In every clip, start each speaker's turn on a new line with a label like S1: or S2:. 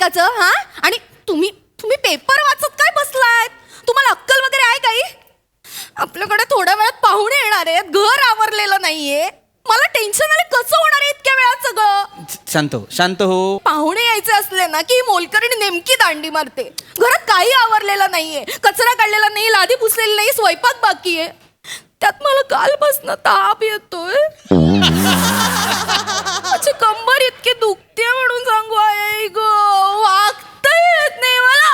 S1: नाटकाचं? हा, आणि तुम्ही तुम्ही पेपर वाचत काय बसलायत? तुम्हाला अक्कल वगैरे आहे काही? आपल्याकडे थोड्या वेळात पाहुणे येणार आहेत, घर आवरलेलं नाहीये. मला टेन्शन आलं, कसं होणार आहे इतक्या वेळात सगळं?
S2: शांत हो, शांत हो.
S1: पाहुणे यायचे असले ना की मोलकरणी नेमकी दांडी मारते. घरात काही आवरलेलं नाहीये, कचरा काढलेला नाही, लादी पुसलेली नाही, स्वयंपाक बाकी आहे. त्यात मला कालपासून ताप येतोय. माझी कंबर इतकी दुखते म्हणून सांगू आहे ग, वागता येत नाही मला.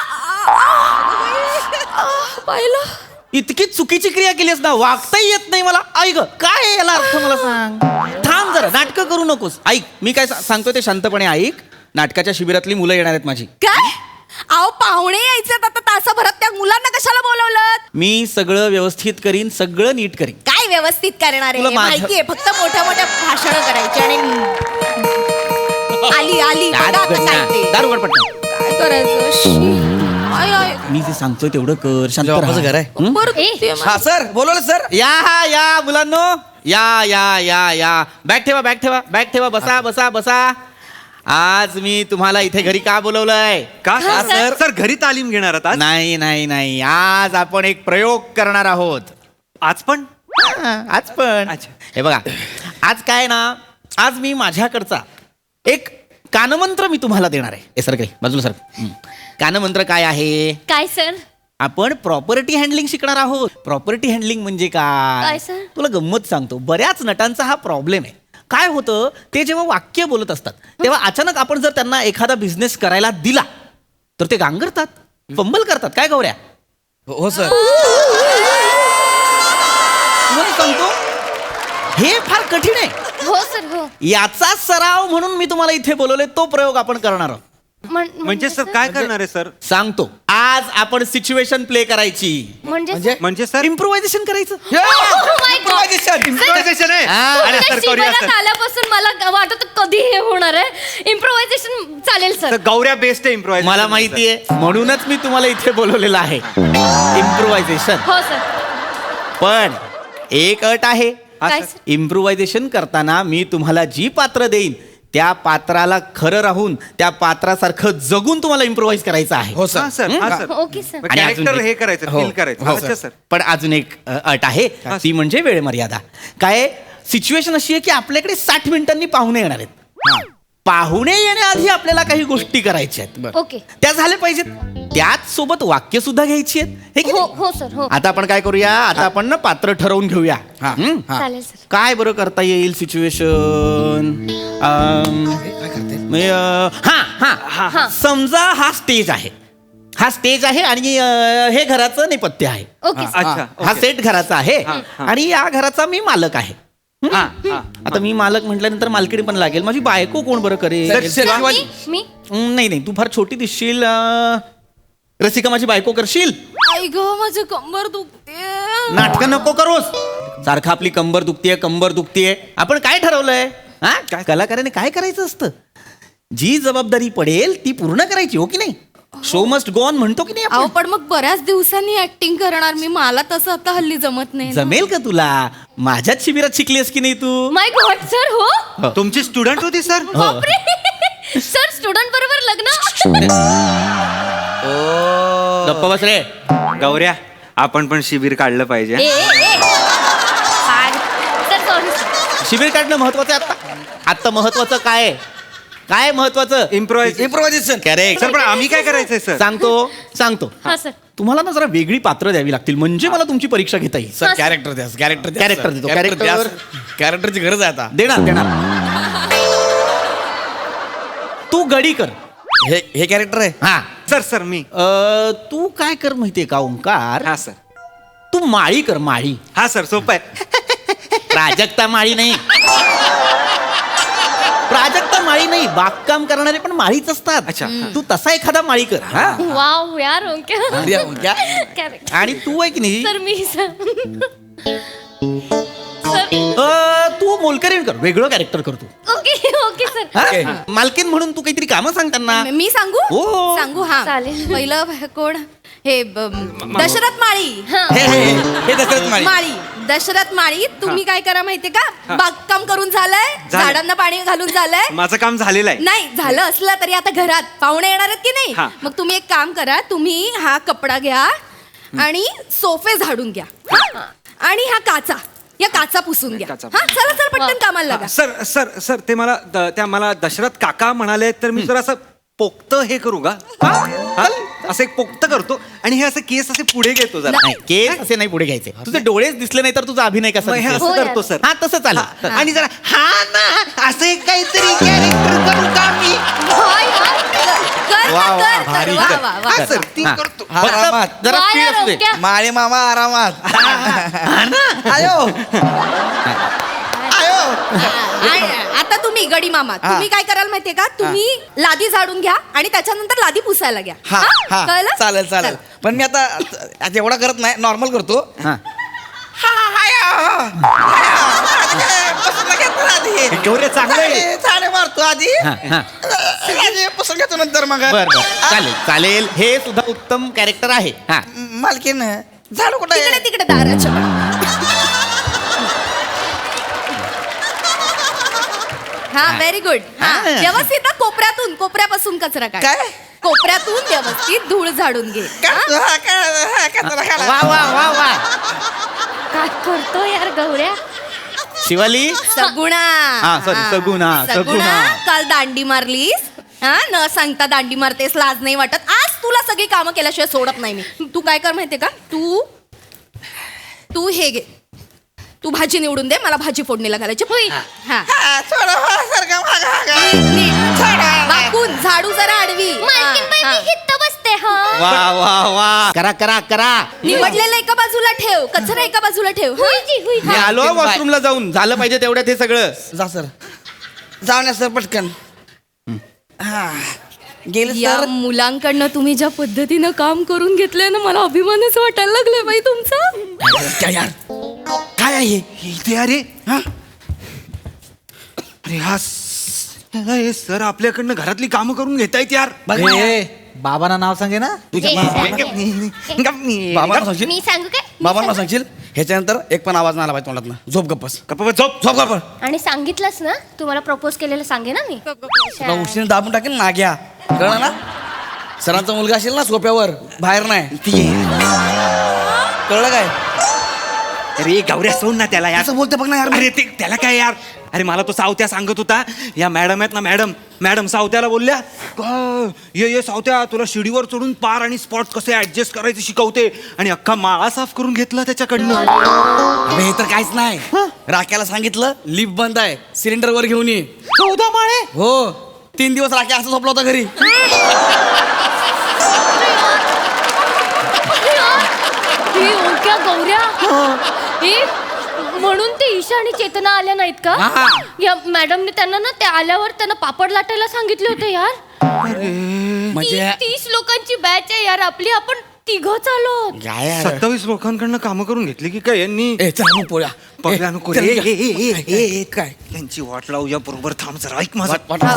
S1: पाहिलं,
S2: इतकी चुकीची क्रिया केलीस ना, वागताही येत नाही मला. ऐक काय आहे याला अर्थ मला सांग. थांब जरा, नाटकं करू नकोस. ऐक मी काय सांगतो ते शांतपणे ऐक. नाटकाच्या शिबिरातली मुलं येणार आहेत माझी.
S1: काय? अहो पाहुणे यायचे, आता तासाभरात त्या मुलांना कशाला बोलवलं?
S2: मी सगळं व्यवस्थित करीन, सगळं नीट करीन.
S1: काय व्यवस्थित करणार
S2: तुला
S1: आहे?
S2: माझं-
S1: माहितीये, फक्त मोठ्या मोठ्या भाषणं करायची आणि आली आली बघा आता काय ते.
S2: दार उघड पटकन.
S1: काय करायचं? शी. I, I.
S2: मी जे सांगतोय तेवढं कर. शांत
S3: बापाचं
S2: राहा.
S3: घर आहे.
S2: हं?
S1: बरं,
S4: ए.
S1: ते
S3: हा सर बोलवलं सर.
S2: या मुलांनो, या बॅग ठेवा, बॅग ठेवा, बॅग ठेवा. बसा बसा बसा. आज मी तुम्हाला इथे घरी का बोलवलंय?
S3: का
S4: हा,
S3: सर? सर घरी तालीम घेणार आहात आज?
S2: नाही नाही नाही, आज आपण एक प्रयोग करणार आहोत.
S3: आज पण?
S2: आज पण.
S3: अच्छा.
S2: हे बघा, आज काय ना, आज मी माझ्याकडचा एक कानमंत्र मी तुम्हाला देणार आहे. हे सर काही बाजूला सर. कानमंत्र काय आहे?
S4: काय सर?
S2: आपण प्रॉपर्टी हँडलिंग शिकणार आहोत. प्रॉपर्टी हँडलिंग म्हणजे काय?
S4: काय सर?
S2: तुला गंमत सांगतो. बऱ्याच नटांचा हा प्रॉब्लेम आहे. काय होतं, ते जेव्हा वाक्य बोलत असतात तेव्हा अचानक आपण जर त्यांना एखादा बिझनेस करायला दिला तर ते गांगरतात, फंबल करतात. काय गौऱ्या?
S3: हो सर.
S2: तुम्हाला सांगतो हे फार कठीण आहे.
S4: हो सर, हो.
S2: याचा सराव म्हणून मी तुम्हाला इथे बोलवले. तो प्रयोग आपण करणार आहोत.
S3: म्हणजे सर काय करणार आहे सर?
S2: सांगतो. आज आपण सिच्युएशन प्ले करायची.
S3: म्हणजे सर
S2: इम्प्रोव्हायझेशन करायचं.
S3: इम्प्रोव्हायझेशन आहे.
S2: हा.
S3: अरे सर करूया सर.
S4: आल्यापासून मला वाटत कधी हे होणार आहे. इम्प्रोव्हायझेशन चालेल सर.
S3: सर गौऱ्या बेस्ट आहे इम्प्रोव्हायझेशन.
S2: मला माहितीये, म्हणूनच मी तुम्हाला इथे बोलवलेलं आहे. इम्प्रोव्हायझेशन.
S4: हो सर.
S2: पण एक अट आहे.
S4: काय
S3: सर.
S4: सर?
S2: इम्प्रोव्हायझेशन करताना मी तुम्हाला जी पात्र देईन त्या पात्राला खरं राहून त्या पात्रासारखं जगून तुम्हाला इम्प्रोव्हाइज करायचं आहे.
S3: हो सर. हा सर.
S4: Okay sir.
S2: आणि अजून
S3: कॅरेक्टर
S2: एक-
S3: हे करायचं,
S2: हो,
S3: फील करायचं.
S2: हो,
S3: अच्छा सर.
S2: पण अजून एक अट आहे. ती म्हणजे वेळ मर्यादा. काय सिच्युएशन अशी आहे की आपल्याकडे 60 मिनिटांनी पाहुणे येणार आहेत. पाहुणे येण्याआधी आपल्याला काही गोष्टी करायच्या आहेत.
S4: ओके.
S2: त्या झाल्या पाहिजेत. त्याच सोबत वाक्य सुद्धा घ्यायची आहेत. हे की
S4: हो
S2: नाही?
S4: हो सर, हो.
S2: आता आपण काय करूया, आता आपण ना पात्र ठरवून घेऊया. हं?
S4: चालेल सर.
S2: काय बरं करता येईल सिच्युएशन?
S4: हा.
S2: समजा हा स्टेज आहे. हा स्टेज आहे आणि हे घराचं नेपथ्य आहे.
S4: Okay sir.
S3: अच्छा.
S2: हा सेट घराचा आहे
S3: हा.
S2: आणि या घराचा मी मालक आहे.
S3: हा, हा.
S2: आता मी मालक म्हटल्यानंतर मालकीण पण लागेल. माझी बायको कोण बरं करेल?
S4: मी
S2: नाही तू फार छोटी दिसशील. रसिका माझी बायको करशील?
S1: आई ग, माझी कंबर दुखते.
S2: नाटकं नको करूस. सारखं आपली कंबर दुखतीये. आपण काय ठरवलंय? हा, कलाकाराने काय करायचं असतं? जी जबाबदारी पडेल ती पूर्ण करायची. हो की नाही? शो मस्ट गो ऑन म्हणतो की नाही
S1: अहो
S2: आपण?
S1: पण मग बऱ्याच दिवसांनी ऍक्टिंग करणार मी. मला तसं आता हल्ली जमत नाही ना.
S2: जमेल का तुला? माझ्याच शिबिरात शिकलीस की नाही तू?
S4: माय गॉड सर, हो.
S3: तुमची स्टुडंट होती सर?
S4: बापरे. सर स्टुडंट बरोबर लग्न.
S2: गप्पा बस रे.
S3: गौऱ्या आपण पण शिबिर काढलं पाहिजे.
S4: Sir sorry sir.
S2: शिबिर काढणं महत्वाचं आहे. आता महत्वाचं काय आहे? काय महत्वाचं?
S3: इम्प्रोव्हायझेशन.
S2: करेक्ट.
S3: सर पण आम्ही काय करायचंय सर?
S2: सांगतो.
S4: हा सर.
S2: तुम्हाला ना जरा वेगळी पात्र द्यावी लागतील म्हणजे मला तुमची परीक्षा घेता येईल.
S4: हा,
S5: कॅरेक्टर द्या.
S2: कॅरेक्टर देतो. कॅरेक्टर
S5: कॅरेक्टरची गरज आहे आता.
S2: देणार. तू गडी कर.
S5: हे कॅरेक्टर आहे.
S2: हा.
S3: सर मी.
S2: तू काय कर माहितीये का ओंकार?
S3: हा सर.
S2: तू माळी कर. माळी.
S3: हा सर सोपं आहे.
S2: प्राजक्ता माळी नाही. प्राजक्ता माळी नाही. बागकाम करणारे पण माळीच असतात.
S3: अच्छा.
S2: तू तसा एखादा माळी कर. हा.
S4: वाव यार ओके. करेक्ट.
S2: आणि तू आहे की नाही,
S4: सर मी सर.
S2: तू मोलकरीण कर. वेगळं कॅरेक्टर करतो.
S4: Okay okay sir.
S2: हा? मालकीन म्हणून तू काहीतरी कामं सांग त्यांना.
S1: मी सांगू?
S2: हो.
S1: सांगू. हा,
S4: चालेल.
S1: पहिलं कोण? हे दशरथ माळी.
S4: हा.
S5: हे दशरथ माळी.
S1: माळी दशरथ माळी तुम्ही काय करा माहितीये का बागकाम करून झालंय झाडांना पाणी घालून झालंय
S3: माझं काम झालेलं आहे.
S1: नाही झालं असलं तरी आता घरात पाहुणे येणार आहेत की नाही
S3: हा.
S1: मग तुम्ही एक काम करा तुम्ही हा कपडा घ्या आणि सोफे झाडून घ्या हा? आणि हा काचा या काचा पुसून घ्या
S3: काचा.
S1: हा चला चला पटकन कामाला लागा
S3: सर सर सर ते मला दशरथ काका म्हणाले तर मी जरा असं पोक्त हे करू का हा? असं एक पोक्त करतो आणि हे असं केस असे पुढे घेतो जरा
S2: नाही केस असे नाही पुढे घ्यायचे तुझे डोळेच दिसले नाही तर तुझा अभिनय कसा
S3: मग हे
S2: दिसेल?
S3: असं
S4: हो यार.
S3: करतो सर
S2: हा तसं चालेल
S3: आणि जरा हा ना असं एक काहीतरी कॅरेक्टर करू का मी
S1: कर
S2: वा, वा,
S1: कर, कर,
S2: भारी
S1: वा,
S2: कर.
S1: वा, वा.
S3: हा, सर ती
S2: हा.
S3: करतो
S2: फक्त
S5: आरामात.
S2: जरा
S4: वा
S2: speed
S4: यार,
S2: असू दे.
S4: ओक्या.
S5: माळे मामा आरामात आयो आयो
S1: आणि आता तुम्ही गडी मामा तुम्ही काय कराल माहितीये का तुम्ही लादी झाडून घ्या आणि त्याच्यानंतर लादी पुसायला घ्या
S5: हा हा
S1: कळलं?
S5: चालेल चालेल
S1: चला.
S5: पण मी आता एवढा करत नाही नॉर्मल करतो
S2: हा.
S3: गौऱ्या चांगलं आहे.
S5: झाडे मारतो आधी
S2: हा, हा.
S5: आधी पुसून घेतो नंतर मग
S2: बर बर चालेल चालेल हे सुद्धा उत्तम कॅरेक्टर आहे हा
S5: मालकीन झाड कुठं
S1: तिकडे
S5: आहे?
S1: तिकडे दाराच्या हा व्हेरी गुड हा
S2: हा.
S1: व्यवस्थित ना, कोपऱ्यापासून कचरा काढ
S5: काय?
S1: कोपऱ्यातून व्यवस्थित धूळ झाडून घे हा?
S2: वा वा वा वा
S4: काय करतो यार गौऱ्या
S2: शिवाली
S1: सगुणा
S2: हा, sorry, सगुणा, सगुणा.
S1: काल दांडी मारलीस हा न सांगता दांडी मारतेस लाज नाही वाटत आज तुला सगळी कामं केल्याशिवाय सोडत नाही मी तू काय कर माहितीये का तू हे घे तू भाजी निवडून दे मला भाजी फोडणीला घालायची हा नीट. वाकून झाडू जरा आडवी
S4: मालकीन बाई
S1: हा,
S4: मी
S1: हा.
S4: हित बसते हा
S2: वा वा वा करा करा करा
S1: निवडलेलं एका बाजूला ठेव कचरा एका बाजूला ठेव हा?
S4: हुई जी, हुई.
S2: मी आलो वॉशरूमला जाऊन झालं पाहिजे तेवढ्यात हे सगळं
S5: जा सर जाऊन या सर पटकन हा गेले
S1: या
S5: सर
S1: मुलांकडनं तुम्ही ज्या पद्धतीनं काम करून घेतलंय ना मला अभिमानच वाटायला लागले बाई तुमचा
S5: काय यार काय आहे हे?
S3: इथे अरे
S5: हा?
S3: अरे हा हे सर आपल्याकडनं घरातली कामं करून घेतायत यार
S5: बघ
S6: बाबांना नाव सांगे ना
S5: बाबांना सांगशील
S4: मी सांगू काय
S5: बाबांना सांगशील ह्याच्यानंतर एक पण आवाज नाही आला पाहिजे तोंडातनं झोप गप्पस
S3: गप्पा झोप
S5: झोप गप्प
S4: आणि सांगितलंस ना तुम्हाला प्रपोज केलेलं सांगे ना मी
S5: तुला उशीने दाबून टाकेल नाग्या कळलं ना सरांचा मुलगा असेल ना सोप्यावर बाहेर नाही कळलं काय
S3: अरे गौऱ्या सोड ना त्याला यार
S5: असं बोलते बघ ना यार
S3: अरे ते त्याला काय यार अरे मला तो सावत्या सांगत होता या मॅडम आहेत ना मॅडम सावत्याला बोलल्या ये सावत्या तुला शिडीवर चढून पार आणि स्पॉट कसे ऍडजस्ट करायचे शिकवते आणि अख्खा माळा साफ करून घेतला त्याच्याकडनं
S5: अबे हे तर काहीच नाही राख्याला सांगितलं लिफ्ट बंद आहे सिलेंडर वर घेऊन ये
S3: 14 माळे
S5: हो 3 दिवस राख्या असं झोपला होता घरी
S4: हे ओक्या गौऱ्या हे म्हणून ते ईशा आणि चेतना आल्या नाहीत का
S5: हा.
S4: या मॅडमने त्यांना ना ते आल्यावर त्यांना पापड लाटायला सांगितले होते यार
S5: म्हणजे
S4: 30 लोकांची बॅच आहे यार आपली आपण तिघच आलो
S5: काय यार
S3: 27 लोकांकडनं कामं करून घेतली की काय यांनी
S5: ए चल मग पोळ्या
S3: पगला नको
S5: चल,
S3: रे
S5: काय
S3: यांची वाट लावूया बरोबर थांब जरा ऐक माझं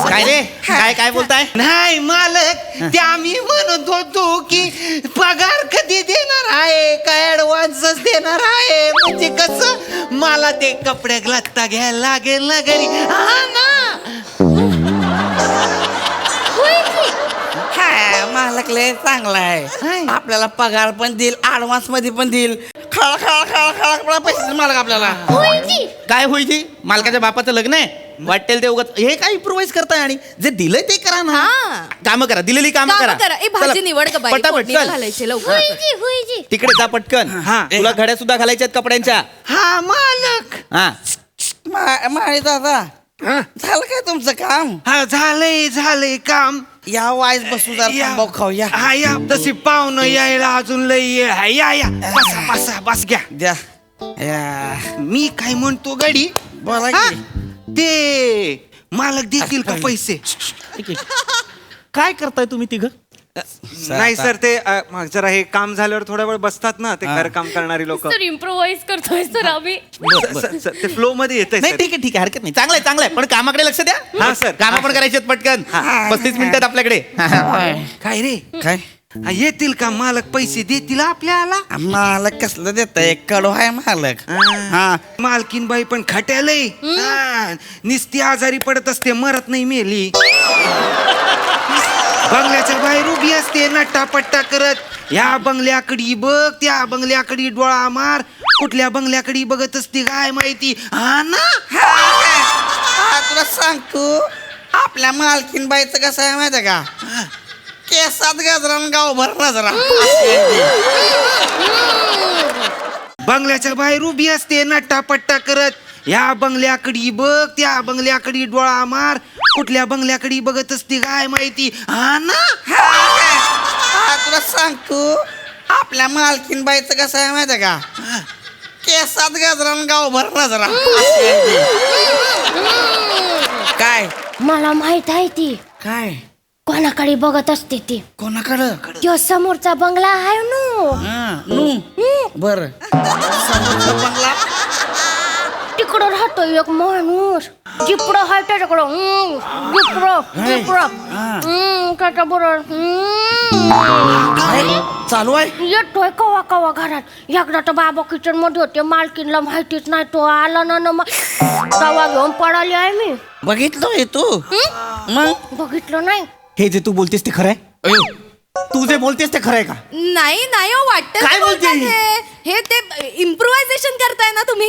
S2: काय रे काय बोलताय
S3: नाही मालक ते आम्ही म्हणत होतो की पगार कधी देणार आहे काय ऍडव्हान्सच देणार आहे म्हणजे कसं मला ते कपडे लत्ता घ्यायला लागेल ना घरी हा ना
S5: हा मालक लय चांगला आहे आपल्याला पगार पण देईल ऍडव्हान्स मध्ये पण देईल खळा खळा खळा खळा खळा पैसे देईल मालक आपल्याला
S4: होईजी
S2: काय होईची मालकाच्या बापाचं लग्न आहे वाटेल ते उगाच हे काय इम्प्रोवाइज करताय आणि जे दिलंय ते करा ना
S1: हा.
S2: कामं करा दिलेली कामं
S1: कामं
S2: करा
S1: करा ए भाजी
S2: चला,
S1: निवड का बाई
S2: पटापट
S1: फोडणीला
S2: चल
S1: घालायचे लवकर
S4: होईजी होईजी
S2: तिकडे जा पटकन
S3: हा.
S2: तुला घड्या सुद्धा घालायच्या आहेत कपड्यांच्या
S3: हा मालक
S2: हा
S5: माळे दादा
S3: हा?
S5: झालं काय तुमचं काम
S3: हा झालंय काम
S5: या वाईस बसू जरा
S3: या.
S5: थांबाव खाऊ या
S3: हा या तशी पाहुणं यायला अजून लय येळ आहे या बसा बस घ्या
S5: द्या या
S3: मी काय म्हणतो गडी
S5: बोला
S3: हा?
S5: की
S3: ते मालक देतील का पैसे
S2: ठीक आहे. काय करताय तुम्ही तिघ
S3: नाही सर ते जरा हे काम झाल्यावर थोडा वेळ बसतात ना ते घर काम करणारी लोक
S4: सर इम्प्रोवाइज करतोय सर आम्ही
S3: ते फ्लो मध्ये येत
S2: नाही ठीक आहे हरकत नाही चांगलं आहे पण कामाकडे लक्ष द्या
S3: हा, सर.
S2: कामं पण करायची आहेत पटकन 35 मिनिटात आपल्याकडे
S3: काय रे
S5: काय
S3: येतील का मालक? पैसे देतील आपल्याला?
S5: मालक कसलं देत एक कडू आहे मालक. हा
S3: मालकीन बाई पण खट्यालय. निस्ती आजारी पडत असते, मरत नाही मेली. बंगल्याच्या बाहेर उभी असते नट्टापट्टा करत. या बंगल्याकडे बघ, त्या बंगल्याकडे डोळा मार, कुठल्या बंगल्याकडे बघत असते काय माहिती. हा ना.
S5: हा, तुला सांगतो आपल्या मालकीन बाईचं कसं आहे माहिती का, केसात गजरा आणि गावभर नजरा.
S3: बंगल्याच्या बाहेर उभी असते नट्टापट्टा करत. या बंगल्याकडे बघ, त्या बंगल्याकडे डोळा मार, कुठल्या बंगल्याकडे बघत असते काय माहिती. हा ना.
S5: हा, तुला सांगतो आपल्या मालकीन बाईचं कसं आहे माहिती का, केसात गजरा आणि गावभर नजरा. काय
S4: मला माहित आहे ती
S5: काय
S4: कोणाकडे बघत असते ती.
S5: कोणाकडं?
S4: तो समोरचा बंगला आहे नो.
S5: बर बंगला
S4: तिकडं राहतो एक माणूस, जिकडं आहे त्याच्याकडं त्याच्या बरोबर
S5: काय चालू आहे?
S4: येतोय कवा कवा घरात. एकदा तर बाबा किचन मध्ये होते, मालकीनला माहितीच नाही, तो आला ना मग तवा घेऊन पडाली आहे मी.
S5: बघितलं तू? मग
S4: बघितलं नाही.
S2: हे जे तू बोलतेस ते खरं आहे? तू जे बोलतेस ते खरं आहे का?
S1: नाही नाही हो, वाटतं
S2: काय बोलते?
S1: हे ते इम्प्रोव्हायझेशन करताय ना तुम्ही.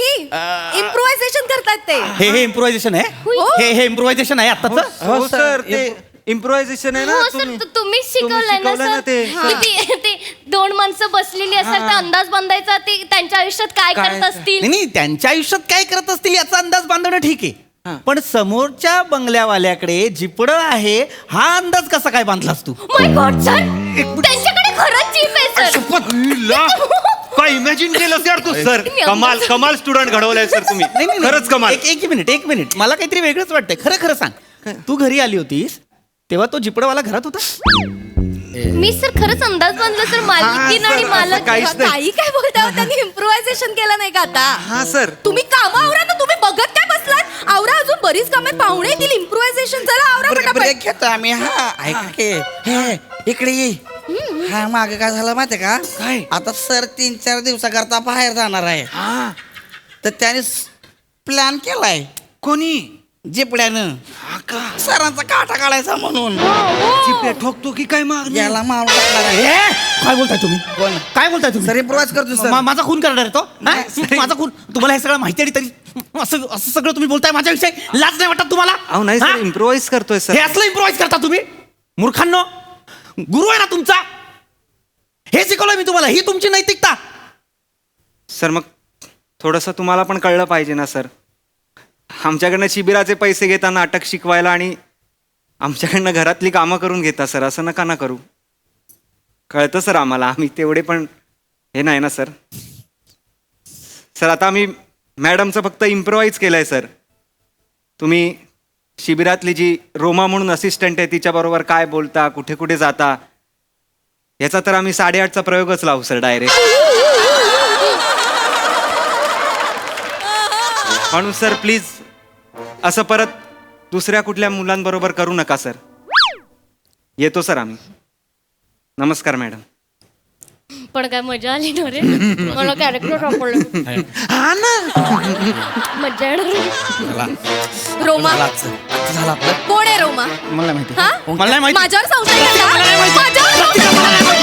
S1: इम्प्रोव्हायझेशन करतायत ते.
S2: हे इम्प्रोव्हायझेशन आहे?
S1: हो.
S2: हे इम्प्रोव्हायझेशन आहे आत्ताच?
S3: हो सर, ते इम्प्रोव्हायझेशन आहे ना.
S4: हो सर,
S3: तुम्ही
S4: तुम्हीच शिकवलंय ना
S3: शिकवलंय ना
S4: सर.
S3: ते.
S4: ते 2 माणसं बसलेली असतात, तर अंदाज बांधायचा ते त्यांच्या आयुष्यात काय
S3: काय-
S4: करत असतील.
S2: नाही नाही, त्यांच्या आयुष्यात काय करत असतील याचा अंदाज बांधणं ठीक आहे,
S3: हा.
S2: पण समोरच्या बंगल्यावाल्याकडे जिपडं आहे हा अंदाज कसा काय बांधलास तू?
S4: माय गॉड सर, त्यांच्याकडे खरंच जीप आहे सर.
S3: काय इमॅजिन केलं यार तू सर. कमाल कमाल स्टुडंट घडवलाय सर तुम्ही.
S2: नाही, नाही,
S3: खरंच कमाल.
S2: एक मिनिट मला काहीतरी वेगळंच वाटतंय. खरं खरं सांग, तू घरी आली होतीस तेव्हा तो जिपडवाला घरात होता?
S4: मी सर खरंच अंदाज बांधला सर, मालकीन
S3: हा, सर,
S4: आणि
S3: असं
S4: मालक.
S3: काहीच नाही.
S1: काही काय बोलता त्यांनी इम्प्रोव्हायझेशन केलं नाही का आता?
S3: हा सर.
S1: तुम्ही काम आवरा ना, तुम्ही बघत काय बसलात? आवरा, अजून बरीच कामे पाहुणे येतील. इम्प्रोव्हायझेशन चला आवरा पटापट.
S5: ब्रेक घेतो आम्ही. हा ऐक की, हे इकडे ये. हा मागे काय झालं माहितीये का,
S3: काय?
S5: आता सर 3-4 दिवसाकरता बाहेर जाणार आहे.
S3: हा.
S5: तर त्याने प्लॅन केलाय
S3: कोणी?
S5: जिपड्यानं
S3: हा का?
S5: सरांचा काटा काढायचा म्हणून.
S3: चिपल्या ठोकतो की काय मागणी?
S5: याला मारून टाकणार आहे.
S2: काय बोलताय तुम्ही?
S5: कोण?
S2: काय बोलताय तुम्ही?
S5: सर इम्प्रोवाइज करतो सर.
S2: माझा खून करणार आहे तो? हा?
S5: नाही, सर.
S2: माझा खून? तुम्हाला हे सगळं माहिती आहे तरी असं असं सगळं तुम्ही बोलताय माझ्याविषयी? लाज नाही वाटत तुम्हाला?
S3: अहो नाही
S2: हा?
S3: सर, इम्प्रोव्हाइज करतोय
S2: हे
S3: सर.
S2: असलं इम्प्रोव्हाइज करता तुम्ही? मूर्खांनो, गुरु आहे ना तुमचा, हे शिकवलं मी तुम्हाला, ही तुमची नैतिकता.
S3: सर मग थोडंसं तुम्हाला पण कळलं पाहिजे ना सर. आमच्याकडनं शिबिराचे पैसे घेता नाटक शिकवायला आणि आमच्याकडनं घरातली कामं करून घेता सर. असं नका ना करू. कळतं सर आम्हाला, आम्ही तेवढे पण हे नाही ना सर. सर आता आम्ही मॅडमचं फक्त इम्प्रोव्हाइज केलं आहे सर. तुम्ही शिबिरातली जी रोमा म्हणून असिस्टंट आहे तिच्याबरोबर काय बोलता, कुठे कुठे जाता, याचा तर आम्ही 8:30चा प्रयोगच लावू सर डायरेक्ट. म्हणून सर प्लीज असं परत दुसऱ्या कुठल्या मुलांबरोबर करू नका सर. येतो सर आम्ही. नमस्कार मॅडम.
S4: पण काय मजा आली ना रे, मला कॅरेक्टर सापडलं.
S3: हा ना.
S4: मजा येणार.
S1: रोमा
S5: झाला आपलं.
S1: कोण आहे रोमा?
S2: मला नाही माहिती.
S1: हा?
S2: मला नाही माहिती.
S1: माझ्यावर संशय आहे का?
S2: मला नाही माहिती.
S1: माझ्यावर संशय आहे का?